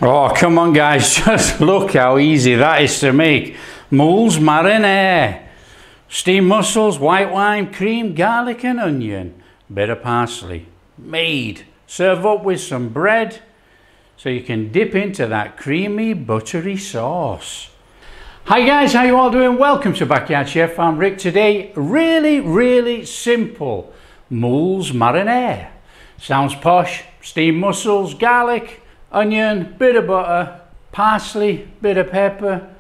Oh, come on guys, just look how easy that is to make. Moules Mariniére. Steamed mussels, white wine, cream, garlic and onion. Bit of parsley. Made. Serve up with some bread so you can dip into that creamy, buttery sauce. Hi guys, how you all doing? Welcome to Backyard Chef. I'm Rick. Today, really simple Moules Mariniére. Sounds posh. Steamed mussels, garlic, onion, bit of butter, parsley, bit of pepper,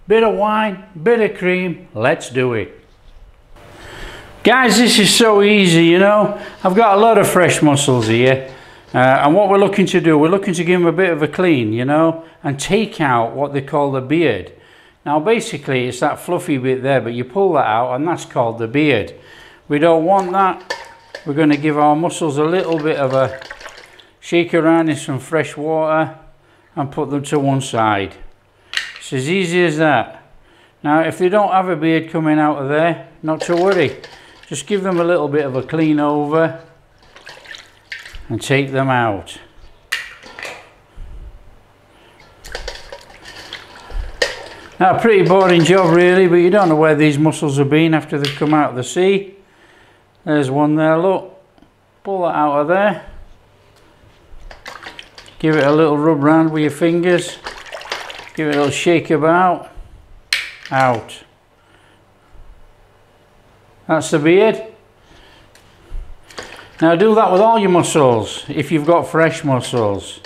bit of wine, bit of cream. Let's do it. Guys, this is so easy, you know. I've got a lot of fresh mussels here. And what we're looking to do, we're looking to give them a bit of a clean, you know, and take out what they call the beard. Now basically it's that fluffy bit there, but you pull that out and that's called the beard. We don't want that. We're going to give our mussels a little bit of a shake around in some fresh water and put them to one side. It's as easy as that. Now if they don't have a beard coming out of there, not to worry. Just give them a little bit of a clean over and take them out. Now a pretty boring job really, but you don't know where these mussels have been after they've come out of the sea. There's one there, look. Pull that out of there. Give it a little rub round with your fingers. Give it a little shake about. Out. That's the beard. Now do that with all your mussels, if you've got fresh mussels.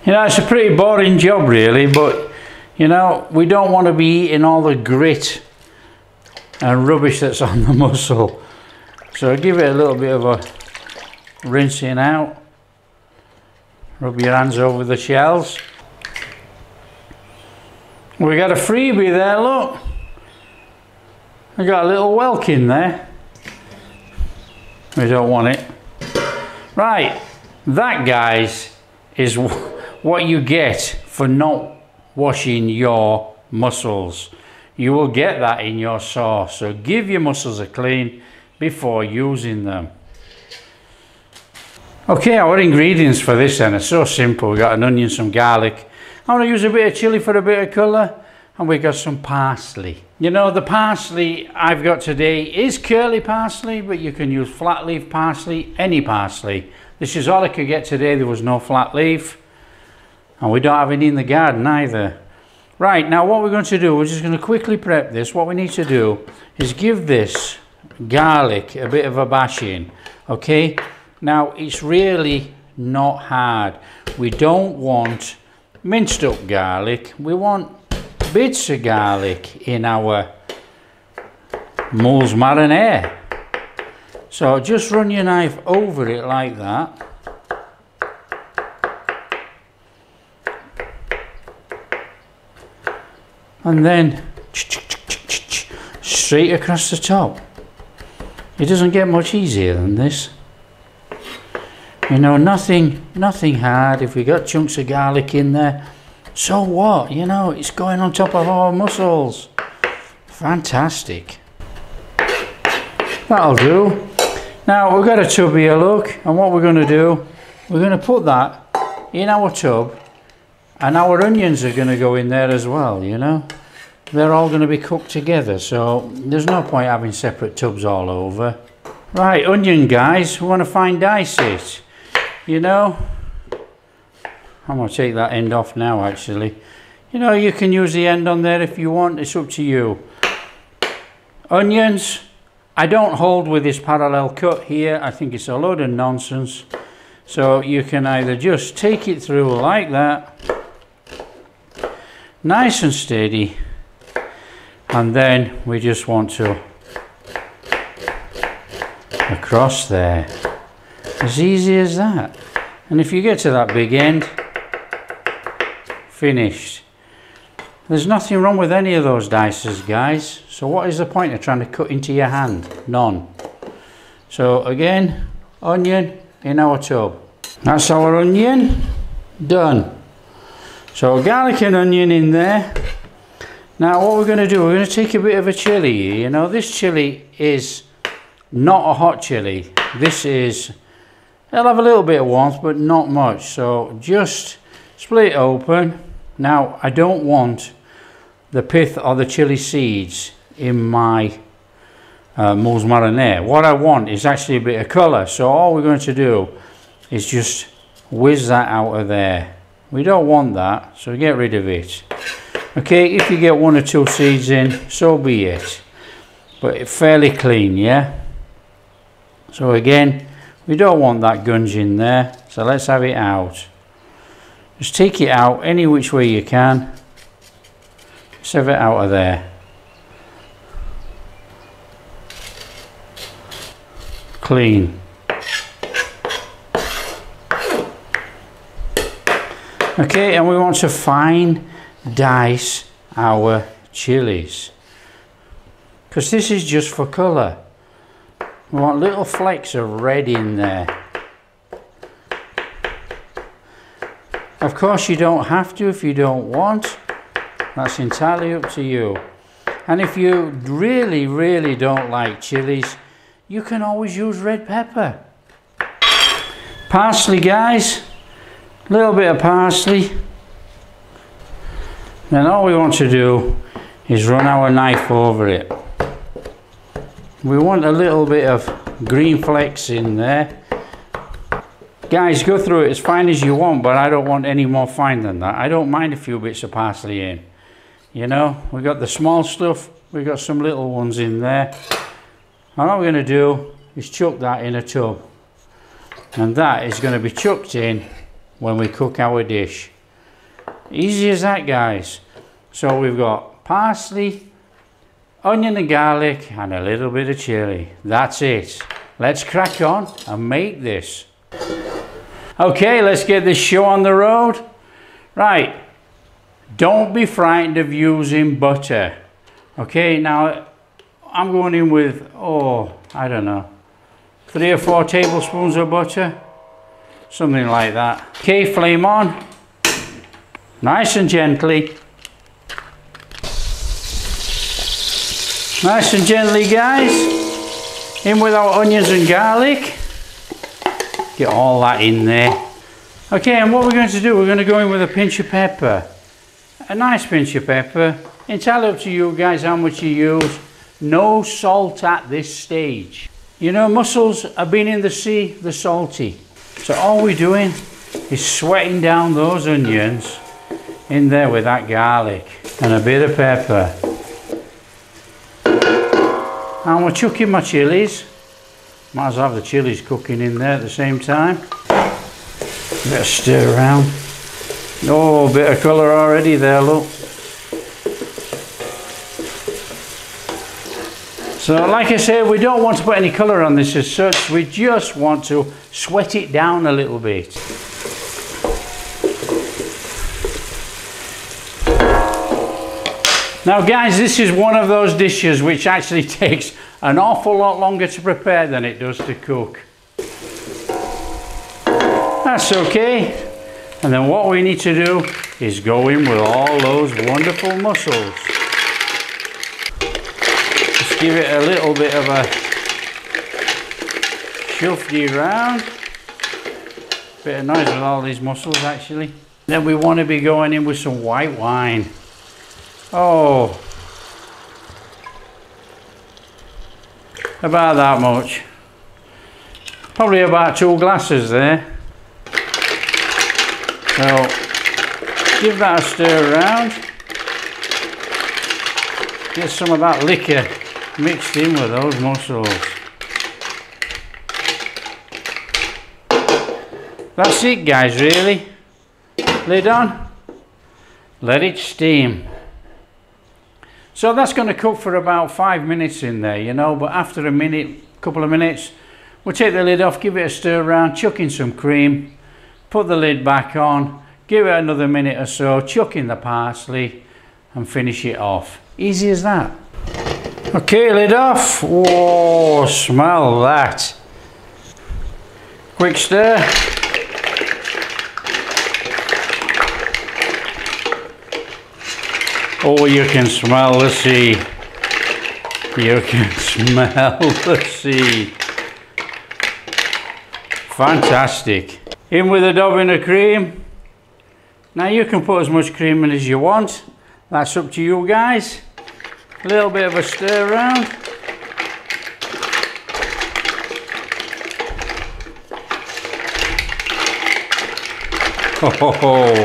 You know, it's a pretty boring job really, but you know, we don't want to be eating all the grit and rubbish that's on the mussel. So give it a little bit of a rinsing out. Rub your hands over the shells. We got a freebie there, look. We got a little whelk in there. We don't want it. Right, that guys is what you get for not washing your mussels. You will get that in your sauce, so give your mussels a clean before using them. Okay, our ingredients for this then are so simple. We got an onion, some garlic. I want to use a bit of chilli for a bit of colour, and we got some parsley. You know, the parsley I've got today is curly parsley, but you can use flat leaf parsley, any parsley. This is all I could get today. There was no flat leaf, and we don't have any in the garden either. Right, now what we're going to do, we're just going to quickly prep this. What we need to do is give this garlic a bit of a bashing, okay? Now, it's really not hard. We don't want minced up garlic. We want bits of garlic in our Moules Mariniére. So just run your knife over it like that. And then straight across the top. It doesn't get much easier than this. You know, nothing hard. If we got chunks of garlic in there, so what? You know, it's going on top of our mussels. Fantastic. That'll do. Now we've got a tub here, look, and what we're going to do, we're going to put that in our tub, and our onions are going to go in there as well, you know. They're all going to be cooked together, so there's no point having separate tubs all over. Right, onion guys, we want to fine dice it. You know, I'm going to take that end off now actually. You know, you can use the end on there if you want, it's up to you. Onions, I don't hold with this parallel cut here. I think it's a load of nonsense. So you can either just take it through like that, nice and steady, and then we just want to across there. As easy as that. And if you get to that big end, finished. There's nothing wrong with any of those dices, guys. So what is the point of trying to cut into your hand? None. So again, onion in our tub. That's our onion done. So garlic and onion in there. Now what we're going to do, we're going to take a bit of a chilli here. You know, this chilli is not a hot chili. This is, it'll have a little bit of warmth, but not much. So just split it open. Now, I don't want the pith or the chili seeds in my Moules Mariniére. What I want is actually a bit of colour. So all we're going to do is just whiz that out of there. We don't want that, so get rid of it. Okay, if you get 1 or 2 seeds in, so be it. But it's fairly clean, yeah? So again, we don't want that gunge in there, so let's have it out. Just take it out any which way you can. Just have it out of there. Clean. Okay, and we want to fine dice our chilies, because this is just for colour. We want little flecks of red in there. Of course, you don't have to if you don't want. That's entirely up to you. And if you really, really don't like chilies, you can always use red pepper. Parsley, guys. A little bit of parsley. Then all we want to do is run our knife over it. We want a little bit of green flecks in there. Guys, go through it as fine as you want, but I don't want any more fine than that. I don't mind a few bits of parsley in. You know, we got the small stuff, we got some little ones in there. And all we're going to do is chuck that in a tub. And that is going to be chucked in when we cook our dish. Easy as that, guys. So we've got parsley, onion and garlic, and a little bit of chili. That's it. Let's crack on and make this. Okay, let's get this show on the road. Right, don't be frightened of using butter. Okay, now I'm going in with, I don't know, 3 or 4 tablespoons of butter. Something like that. Okay, flame on. Nice and gently. Nice and gently, guys. In with our onions and garlic. Get all that in there. Okay, and what we're going to do, we're going to go in with a pinch of pepper. A nice pinch of pepper. Entirely up to you guys how much you use. No salt at this stage. You know, mussels have been in the sea, they're salty. So all we're doing is sweating down those onions in there with that garlic and a bit of pepper. And we're chucking my chilies. Might as well have the chilies cooking in there at the same time. Bit of stir around. Oh, a bit of colour already there, look. So like I say, we don't want to put any colour on this as such. We just want to sweat it down a little bit. Now guys, this is one of those dishes which actually takes an awful lot longer to prepare than it does to cook. That's okay. And then what we need to do is go in with all those wonderful mussels. Just give it a little bit of a shufty round. Bit of noise with all these mussels actually. Then we want to be going in with some white wine. Oh, about that much. Probably about 2 glasses there. So give that a stir around. Get some of that liquor mixed in with those mussels. That's it, guys, really. Lid on. Let it steam. So that's going to cook for about 5 minutes in there, you know, but after a minute, couple of minutes, we'll take the lid off, give it a stir around, chuck in some cream, put the lid back on, give it another minute or so, chuck in the parsley and finish it off. Easy as that. Okay, lid off. Whoa, smell that. Quick stir. Oh, you can smell the sea. You can smell the seed. Fantastic. In with a dobbing of cream. Now you can put as much cream in as you want. That's up to you guys. A little bit of a stir around. Oh,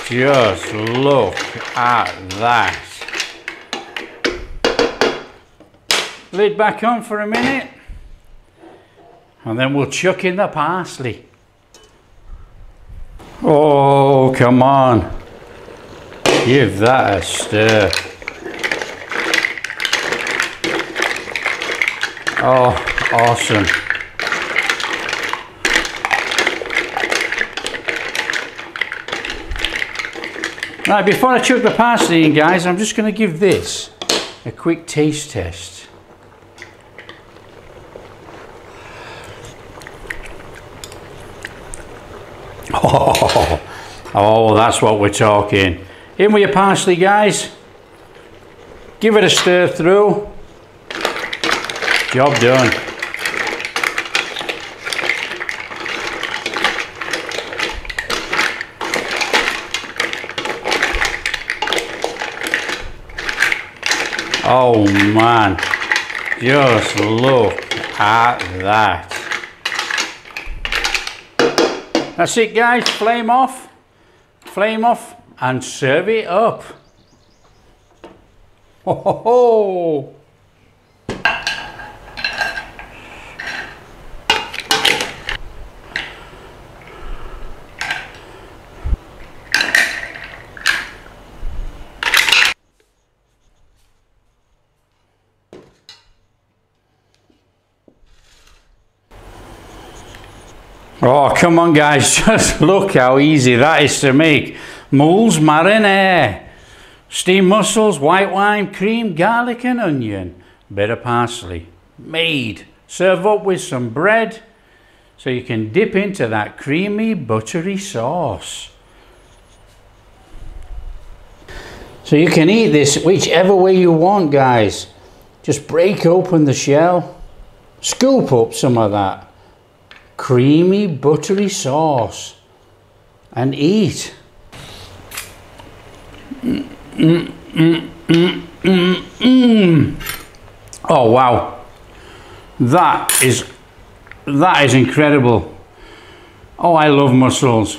just look at that. Lid back on for a minute, and then we'll chuck in the parsley. Oh, come on. Give that a stir. Oh, awesome. Right, before I chuck the parsley in, guys, I'm just going to give this a quick taste test. Oh, that's what we're talking. In with your parsley, guys. Give it a stir through. Job done. Oh man, just look at that. That's it, guys. Flame off, and serve it up. Ho ho ho! Oh, come on, guys, just look how easy that is to make. Moules Mariniére. Steamed mussels, white wine, cream, garlic and onion. Bit of parsley. Made. Serve up with some bread so you can dip into that creamy, buttery sauce. So you can eat this whichever way you want, guys. Just break open the shell. Scoop up some of that creamy, buttery sauce and eat. Oh wow, that is incredible. Oh, I love mussels.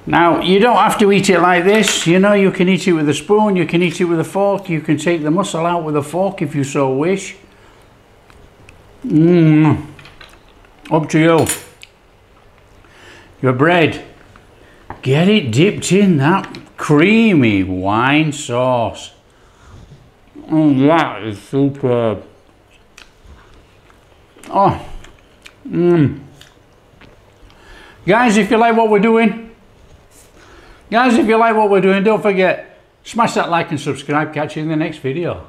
Now, you don't have to eat it like this, you know, you can eat it with a spoon, you can eat it with a fork, you can take the mussel out with a fork if you so wish. Up to you. Your bread, get it dipped in that creamy wine sauce. Oh, that is superb. Oh, Guys, if you like what we're doing, don't forget, smash that like and subscribe. Catch you in the next video.